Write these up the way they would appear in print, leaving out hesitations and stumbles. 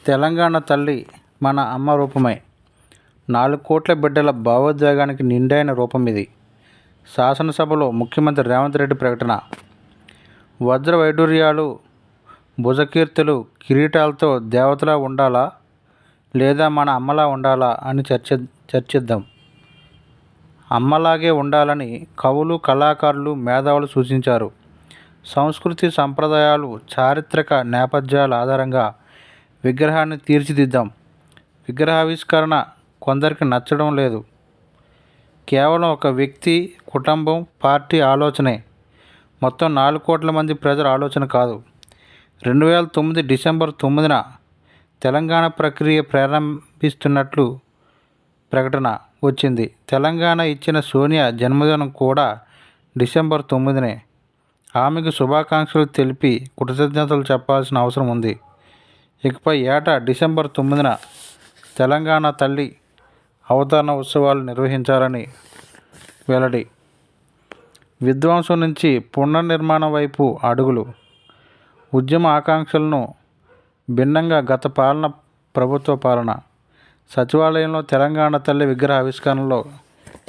తెలంగాణ తల్లి మన అమ్మ రూపమే. 4 కోట్ల బిడ్డల భావోద్వేగానికి నిండైన రూపం ఇది. శాసనసభలో ముఖ్యమంత్రి రేవంత్ రెడ్డి ప్రకటన. వజ్ర వైడూర్యాలు, భుజకీర్తులు, కిరీటాలతో దేవతలా ఉండాలా లేదా మన అమ్మలా ఉండాలా అని చర్చిద్దాం. అమ్మలాగే ఉండాలని కవులు, కళాకారులు, మేధావులు సూచించారు. సంస్కృతి, సంప్రదాయాలు, చారిత్రక నేపథ్యాల ఆధారంగా విగ్రహాన్ని తీర్చిదిద్దాం. విగ్రహావిష్కరణ కొందరికి నచ్చడం లేదు. కేవలం ఒక వ్యక్తి, కుటుంబం, పార్టీ ఆలోచనే. మొత్తం 4 కోట్ల మంది ప్రజల ఆలోచన కాదు. 2009 డిసెంబర్ 9న తెలంగాణ ప్రక్రియ ప్రారంభిస్తున్నట్లు ప్రకటన వచ్చింది. తెలంగాణ ఇచ్చిన సోనియా జన్మదినం కూడా డిసెంబర్ 9నే. ఆమెకు శుభాకాంక్షలు తెలిపి కృతజ్ఞతలు చెప్పాల్సిన అవసరం ఉంది. ఇకపై ఏటా డిసెంబర్ 9న తెలంగాణ తల్లి అవతరణ ఉత్సవాలు నిర్వహించాలని వెల్లడి. విధ్వంసం నుంచి పునర్నిర్మాణం వైపు అడుగులు. ఉద్యమ ఆకాంక్షలను భిన్నంగా గత పాలన, ప్రభుత్వ పాలన. సచివాలయంలో తెలంగాణ తల్లి విగ్రహ ఆవిష్కరణలో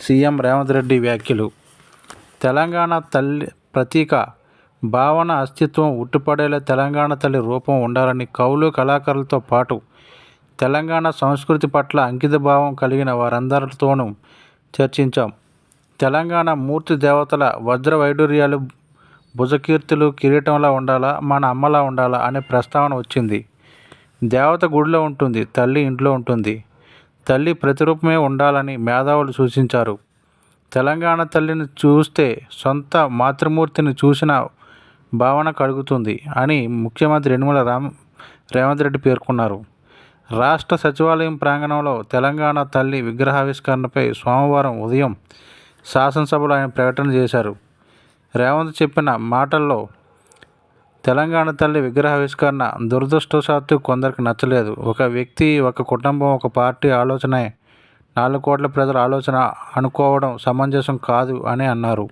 సీఎం రేవంత్ రెడ్డి వ్యాఖ్యలు. తెలంగాణ తల్లి ప్రతీక, భావన, అస్తిత్వం ఉట్టిపడేలా తెలంగాణ తల్లి రూపం ఉండాలని కవులు, కళాకారులతో పాటు తెలంగాణ సంస్కృతి పట్ల అంకితభావం కలిగిన వారందరితోనూ చర్చించాం. తెలంగాణ మూర్తి దేవతల వజ్ర వైడూర్యాలు, భుజకీర్తులు, కిరీటంలా ఉండాలా మన అమ్మలా ఉండాలా అనే ప్రస్తావన వచ్చింది. దేవత గుడిలో ఉంటుంది, తల్లి ఇంట్లో ఉంటుంది. తల్లి ప్రతిరూపమే ఉండాలని మేధావులు సూచించారు. తెలంగాణ తల్లిని చూస్తే సొంత మాతృమూర్తిని చూసిన భావన కలుగుతుంది అని ముఖ్యమంత్రి యనమల రేవంత్ రెడ్డి పేర్కొన్నారు. రాష్ట్ర సచివాలయం ప్రాంగణంలో తెలంగాణ తల్లి విగ్రహావిష్కరణపై సోమవారం ఉదయం శాసనసభలో ఆయన ప్రకటన చేశారు. రేవంత్ చెప్పిన మాటల్లో తెలంగాణ తల్లి విగ్రహావిష్కరణ దురదృష్టవశాత్తు కొందరికి నచ్చలేదు. ఒక వ్యక్తి, ఒక కుటుంబం, ఒక పార్టీ ఆలోచనే 4 కోట్ల ప్రజల ఆలోచన అనుకోవడం సమంజసం కాదు అని అన్నారు.